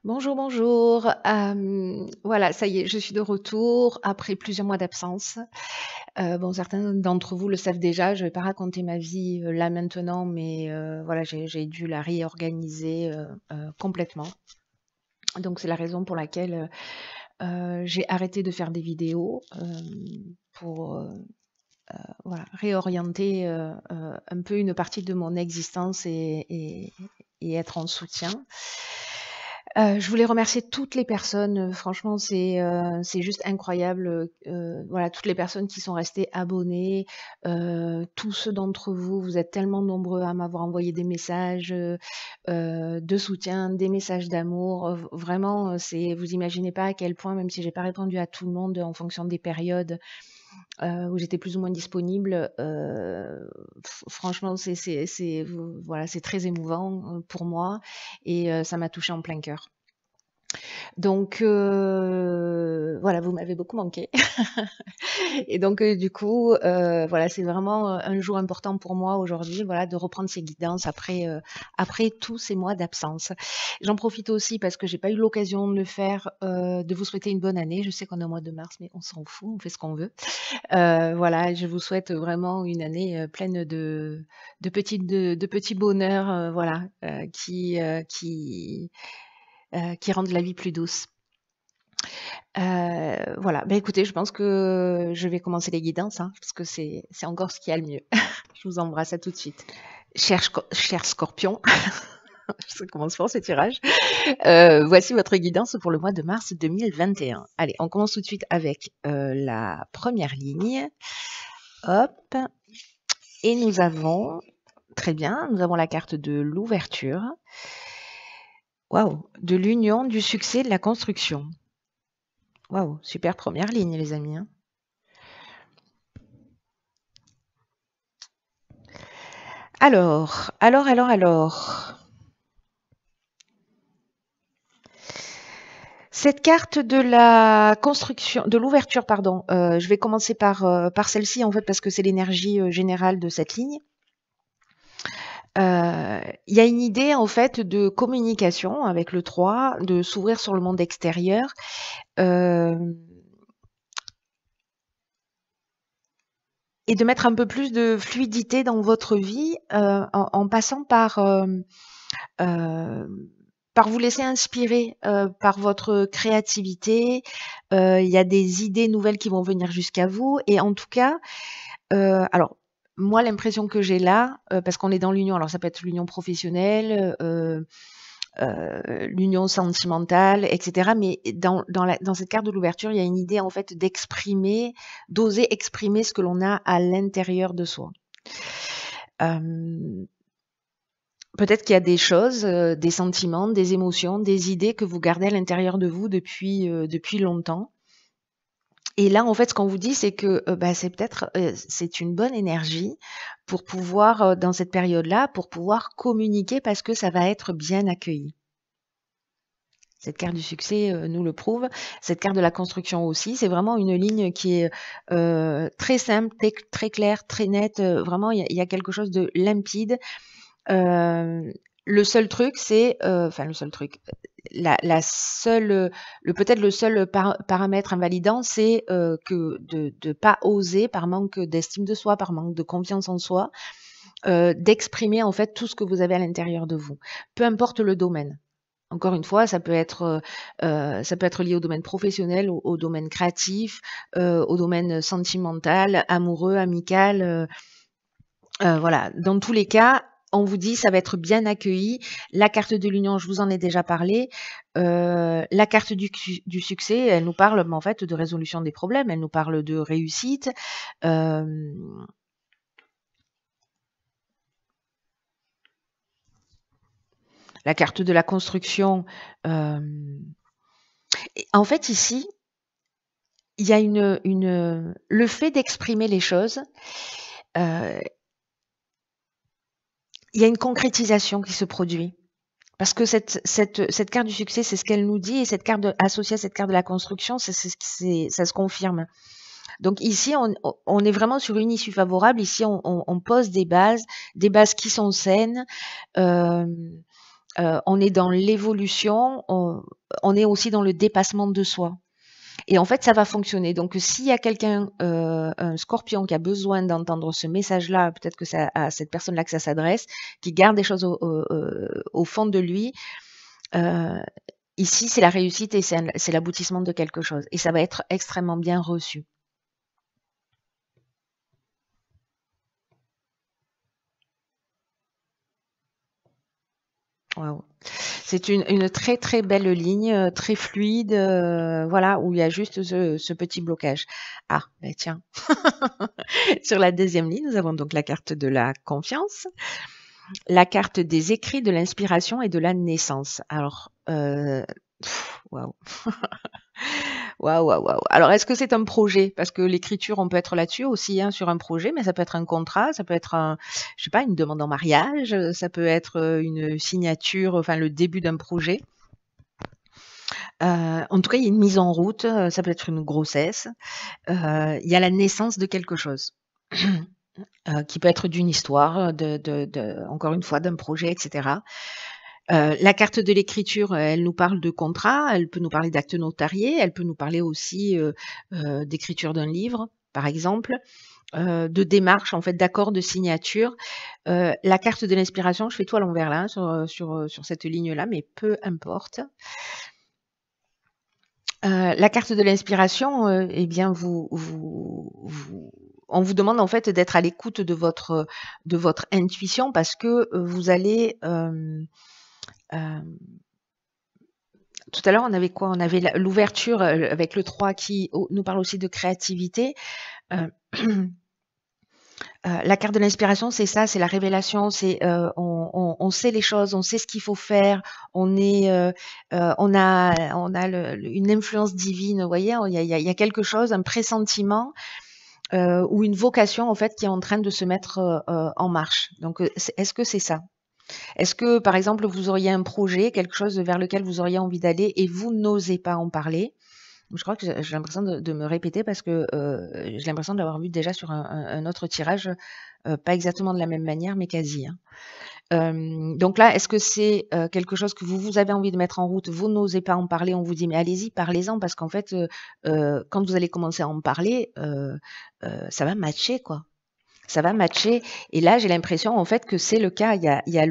Bonjour, bonjour. Voilà, ça y est, je suis de retour après plusieurs mois d'absence. Bon, certains d'entre vous le savent déjà, je vais pas raconter ma vie, là maintenant, mais voilà, j'ai dû la réorganiser, complètement. Donc c'est la raison pour laquelle, j'ai arrêté de faire des vidéos, pour, voilà, réorienter, un peu une partie de mon existence et être en soutien. Je voulais remercier toutes les personnes, franchement c'est juste incroyable, voilà, toutes les personnes qui sont restées abonnées, tous ceux d'entre vous, vous êtes tellement nombreux à m'avoir envoyé des messages, de soutien, des messages d'amour, vraiment, c'est vous imaginez pas à quel point, même si j'ai pas répondu à tout le monde en fonction des périodes, où j'étais plus ou moins disponible, franchement voilà, c'est très émouvant, pour moi et ça m'a touchée en plein cœur. Donc voilà, vous m'avez beaucoup manqué et donc du coup, voilà, c'est vraiment, un jour important pour moi aujourd'hui, voilà, de reprendre ces guidances après tous ces mois d'absence. J'en profite aussi parce que j'ai pas eu l'occasion de le faire, de vous souhaiter une bonne année. Je sais qu'on est au mois de mars, mais on s'en fout, on fait ce qu'on veut. Voilà, je vous souhaite vraiment une année, pleine de petits bonheurs, voilà, qui rendent la vie plus douce. Voilà, bah, écoutez, je pense que je vais commencer les guidances, hein, parce que c'est encore ce qu'il y a le mieux. Je vous embrasse, à tout de suite. Cher Scorpion, ça commence fort ce tirage. Voici votre guidance pour le mois de mars 2021. Allez, on commence tout de suite avec la première ligne. Hop. Et nous avons, très bien, nous avons la carte de l'ouverture. Waouh, de l'union, du succès, de la construction. Waouh, super première ligne, les amis, hein. Alors. Cette carte de la construction, de l'ouverture, pardon, je vais commencer par celle-ci en fait parce que c'est l'énergie générale de cette ligne. Il y a une idée en fait de communication avec le 3, de s'ouvrir sur le monde extérieur. Et de mettre un peu plus de fluidité dans votre vie en passant par vous laisser inspirer par votre créativité. Il y a des idées nouvelles qui vont venir jusqu'à vous. Et en tout cas, alors, moi, l'impression que j'ai là, parce qu'on est dans l'union, alors ça peut être l'union professionnelle, l'union sentimentale, etc. Mais dans cette carte de l'ouverture, il y a une idée en fait d'exprimer, d'oser exprimer ce que l'on a à l'intérieur de soi. Peut-être qu'il y a des choses, des sentiments, des émotions, des idées que vous gardez à l'intérieur de vous depuis longtemps. Et là, en fait, ce qu'on vous dit, c'est que c'est peut-être c'est une bonne énergie pour pouvoir, dans cette période-là, pour pouvoir communiquer parce que ça va être bien accueilli. Cette carte du succès nous le prouve. Cette carte de la construction aussi. C'est vraiment une ligne qui est très simple, très claire, très nette. Vraiment, il y a quelque chose de limpide. Le seul truc, c'est, enfin le seul truc, la seule, peut-être le seul paramètre invalidant, c'est que de pas oser, par manque d'estime de soi, par manque de confiance en soi, d'exprimer en fait tout ce que vous avez à l'intérieur de vous, peu importe le domaine. Encore une fois, ça peut être lié au domaine professionnel, au domaine créatif, au domaine sentimental, amoureux, amical. Voilà, dans tous les cas, on vous dit ça va être bien accueilli. La carte de l'union, je vous en ai déjà parlé. La carte du succès, elle nous parle en fait de résolution des problèmes, elle nous parle de réussite. La carte de la construction. En fait, ici, il y a le fait d'exprimer les choses. Il y a une concrétisation qui se produit. Parce que cette carte du succès, c'est ce qu'elle nous dit, et cette carte associée à cette carte de la construction, ça se confirme. Donc ici, on est vraiment sur une issue favorable. Ici, on pose des bases qui sont saines. on est dans l'évolution, on est aussi dans le dépassement de soi. Et en fait, ça va fonctionner. Donc, s'il y a quelqu'un, un scorpion qui a besoin d'entendre ce message-là, peut-être que c'est à cette personne-là que ça s'adresse, qui garde des choses au fond de lui, ici, c'est la réussite et c'est l'aboutissement de quelque chose. Et ça va être extrêmement bien reçu. Waouh. C'est une très très belle ligne, très fluide, voilà, où il y a juste ce petit blocage. Ah, ben tiens. Sur la deuxième ligne, nous avons donc la carte de la confiance, la carte des écrits, de l'inspiration et de la naissance. Alors, waouh. Waouh, waouh, waouh. Alors, est-ce que c'est un projet? Parce que l'écriture, on peut être là-dessus aussi, hein, sur un projet, mais ça peut être un contrat, ça peut être je sais pas, une demande en mariage, ça peut être une signature, enfin le début d'un projet. En tout cas, il y a une mise en route, ça peut être une grossesse. Il y a la naissance de quelque chose. Qui peut être d'une histoire, encore une fois, d'un projet, etc. La carte de l'écriture, elle nous parle de contrat, elle peut nous parler d'actes notariés, elle peut nous parler aussi d'écriture d'un livre, par exemple, de démarche, en fait, d'accord de signature. La carte de l'inspiration, je fais tout à l'envers là, sur cette ligne-là, mais peu importe. La carte de l'inspiration, eh bien, on vous demande en fait d'être à l'écoute de votre intuition parce que vous allez tout à l'heure, on avait quoi? On avait l'ouverture avec le 3 qui nous parle aussi de créativité. La carte de l'inspiration, c'est ça, c'est la révélation, c'est on sait les choses, on sait ce qu'il faut faire, on a une influence divine, vous voyez, il y a quelque chose, un pressentiment ou une vocation en fait qui est en train de se mettre en marche. Donc, est-ce que c'est ça? Est-ce que, par exemple, vous auriez un projet, quelque chose vers lequel vous auriez envie d'aller et vous n'osez pas en parler? Je crois que j'ai l'impression de me répéter parce que j'ai l'impression de l'avoir vu déjà sur un autre tirage, pas exactement de la même manière, mais quasi. Hein. Donc là, est-ce que c'est quelque chose que vous avez envie de mettre en route, vous n'osez pas en parler, on vous dit mais allez-y, parlez-en parce qu'en fait, quand vous allez commencer à en parler, ça va matcher quoi. Ça va matcher. Et là, j'ai l'impression en fait que c'est le cas. Il y a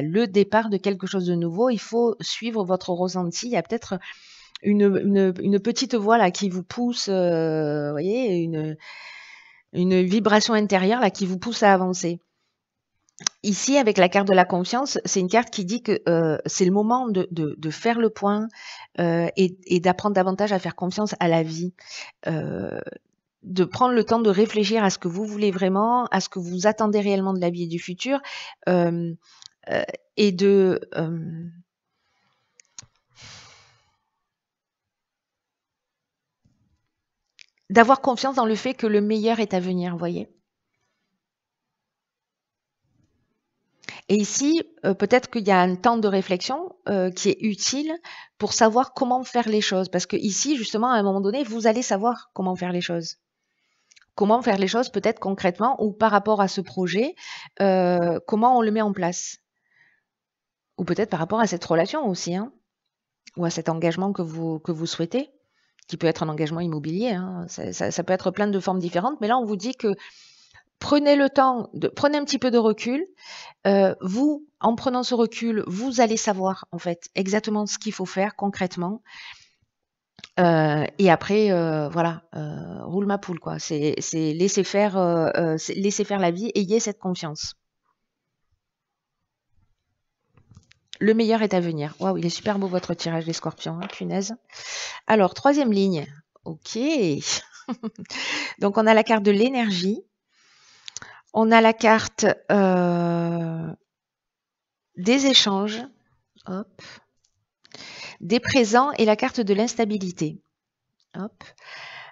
le départ de quelque chose de nouveau. Il faut suivre votre ressenti. Il y a peut-être une petite voix là qui vous pousse, vous voyez, une vibration intérieure là qui vous pousse à avancer. Ici, avec la carte de la confiance, c'est une carte qui dit que c'est le moment de faire le point et d'apprendre davantage à faire confiance à la vie. De prendre le temps de réfléchir à ce que vous voulez vraiment, à ce que vous attendez réellement de la vie et du futur, et d'avoir confiance dans le fait que le meilleur est à venir, vous voyez. Et ici, peut-être qu'il y a un temps de réflexion qui est utile pour savoir comment faire les choses. Parce que ici, justement, à un moment donné, vous allez savoir comment faire les choses. Comment faire les choses peut-être concrètement ou par rapport à ce projet, comment on le met en place. Ou peut-être par rapport à cette relation aussi, hein, ou à cet engagement que vous souhaitez, qui peut être un engagement immobilier. Hein. Ça peut être plein de formes différentes, mais là, on vous dit que prenez le temps, prenez un petit peu de recul. Vous, en prenant ce recul, vous allez savoir en fait exactement ce qu'il faut faire concrètement. Et après, voilà, roule ma poule quoi. C'est laisser faire la vie. Ayez cette confiance. Le meilleur est à venir. Waouh, il est super beau votre tirage des scorpions, hein, punaise. Alors, troisième ligne. Ok. Donc, on a la carte de l'énergie. On a la carte des échanges. Hop. Des présents et la carte de l'instabilité. Hop.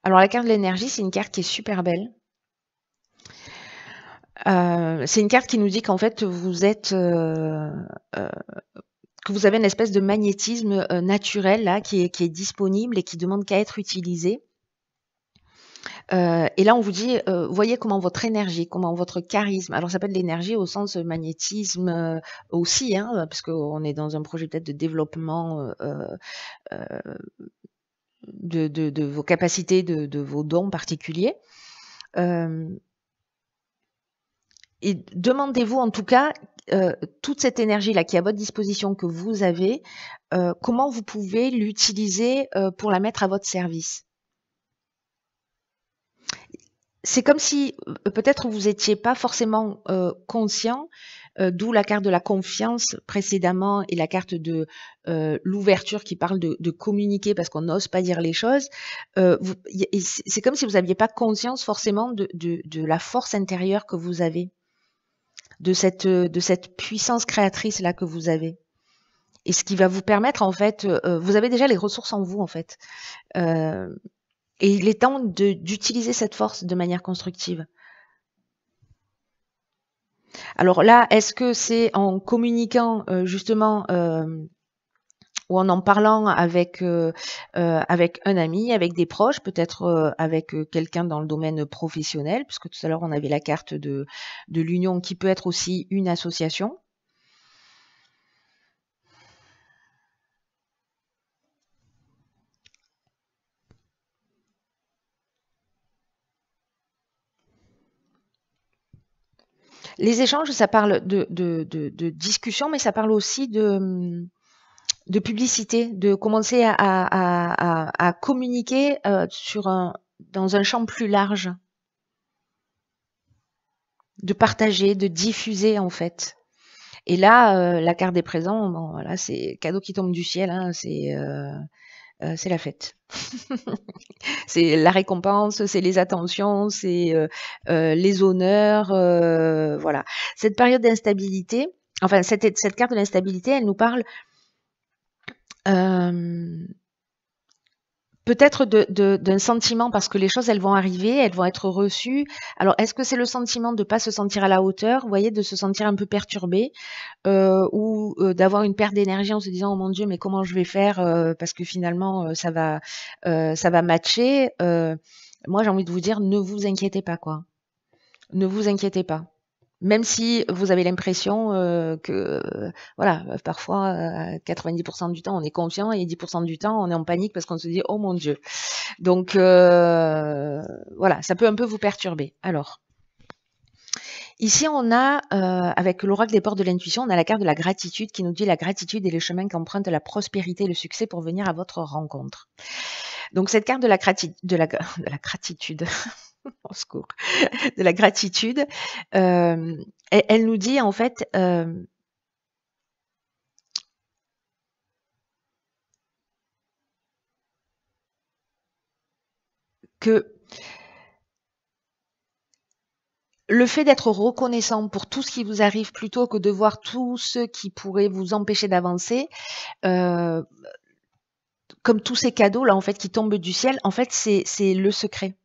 Alors, la carte de l'énergie, c'est une carte qui est super belle. C'est une carte qui nous dit qu'en fait, vous êtes... que vous avez une espèce de magnétisme naturel là, qui est disponible et qui demande qu'à être utilisé. Et là, on vous dit, voyez comment votre énergie, comment votre charisme, alors ça peut être l'énergie au sens magnétisme aussi, hein, parce qu'on est dans un projet peut-être de développement de vos capacités, de vos dons particuliers. Et demandez-vous en tout cas, toute cette énergie-là qui est à votre disposition, que vous avez, comment vous pouvez l'utiliser pour la mettre à votre service. C'est comme si peut-être vous n'étiez pas forcément conscient, d'où la carte de la confiance précédemment et la carte de l'ouverture qui parle de communiquer parce qu'on n'ose pas dire les choses. C'est comme si vous n'aviez pas conscience forcément de la force intérieure que vous avez, de cette puissance créatrice là que vous avez. Et ce qui va vous permettre en fait, vous avez déjà les ressources en vous en fait. Et il est temps d'utiliser cette force de manière constructive. Alors là, est-ce que c'est en communiquant justement ou en parlant avec un ami, avec des proches, peut-être avec quelqu'un dans le domaine professionnel, puisque tout à l'heure on avait la carte de l'union qui peut être aussi une association. Les échanges, ça parle de discussion, mais ça parle aussi de publicité, de commencer à communiquer dans un champ plus large, de partager, de diffuser en fait. Et là, la carte des présents, bon, voilà, c'est cadeau qui tombe du ciel, hein, c'est la fête. C'est la récompense, c'est les attentions, c'est les honneurs, voilà. Cette période d'instabilité, enfin cette carte de l'instabilité, elle nous parle peut-être d'un sentiment parce que les choses, elles vont arriver, elles vont être reçues. Alors, est-ce que c'est le sentiment de ne pas se sentir à la hauteur, vous voyez, de se sentir un peu perturbé ou d'avoir une perte d'énergie en se disant oh mon Dieu, mais comment je vais faire parce que finalement ça va matcher. Moi, j'ai envie de vous dire, ne vous inquiétez pas, quoi. Ne vous inquiétez pas. Même si vous avez l'impression que, voilà, parfois, 90% du temps, on est confiant et 10% du temps, on est en panique parce qu'on se dit oh mon Dieu. Donc, voilà, ça peut un peu vous perturber. Alors, ici, on a, avec l'oracle des portes de l'intuition, on a la carte de la gratitude qui nous dit la gratitude est le chemin qu'emprunte la prospérité et le succès pour venir à votre rencontre. Donc, cette carte de la gratitude, au secours, de la gratitude, elle nous dit en fait que le fait d'être reconnaissant pour tout ce qui vous arrive plutôt que de voir tout ce qui pourrait vous empêcher d'avancer, comme tous ces cadeaux là en fait qui tombent du ciel, en fait c'est le secret.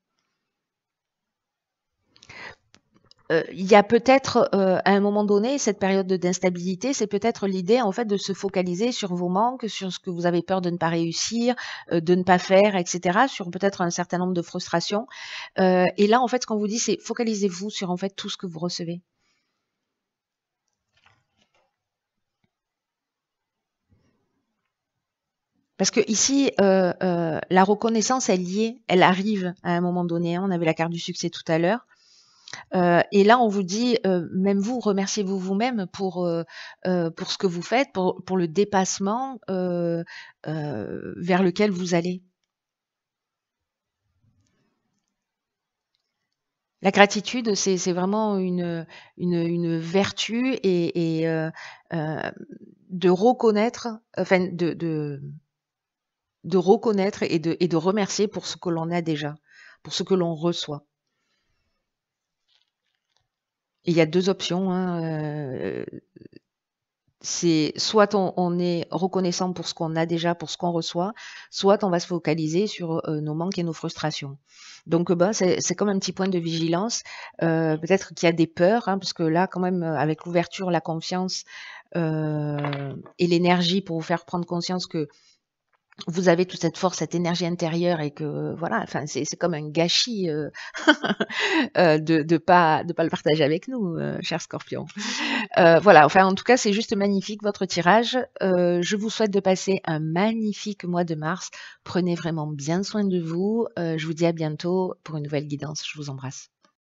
Il y a peut-être à un moment donné, cette période d'instabilité, c'est peut-être l'idée en fait de se focaliser sur vos manques, sur ce que vous avez peur de ne pas réussir, de ne pas faire, etc. Sur peut-être un certain nombre de frustrations. Et là, en fait, ce qu'on vous dit, c'est focalisez-vous sur en fait tout ce que vous recevez. Parce que ici, la reconnaissance, elle y est, elle arrive à un moment donné. Hein. On avait la carte du succès tout à l'heure. Et là, on vous dit, même vous, remerciez-vous vous-même pour ce que vous faites, pour le dépassement vers lequel vous allez. La gratitude, c'est vraiment une vertu et de reconnaître, enfin de reconnaître et de remercier pour ce que l'on a déjà, pour ce que l'on reçoit. Il y a 2 options, hein, c'est soit on est reconnaissant pour ce qu'on a déjà, pour ce qu'on reçoit, soit on va se focaliser sur, nos manques et nos frustrations. Donc, bah, c'est comme un petit point de vigilance. Peut-être qu'il y a des peurs, hein, parce que là, quand même, avec l'ouverture, la confiance, et l'énergie pour vous faire prendre conscience que vous avez toute cette force, cette énergie intérieure et que voilà, enfin c'est comme un gâchis, de pas le partager avec nous, cher Scorpion. Voilà, enfin en tout cas, c'est juste magnifique votre tirage. Je vous souhaite de passer un magnifique mois de mars. Prenez vraiment bien soin de vous. Je vous dis à bientôt pour une nouvelle guidance. Je vous embrasse.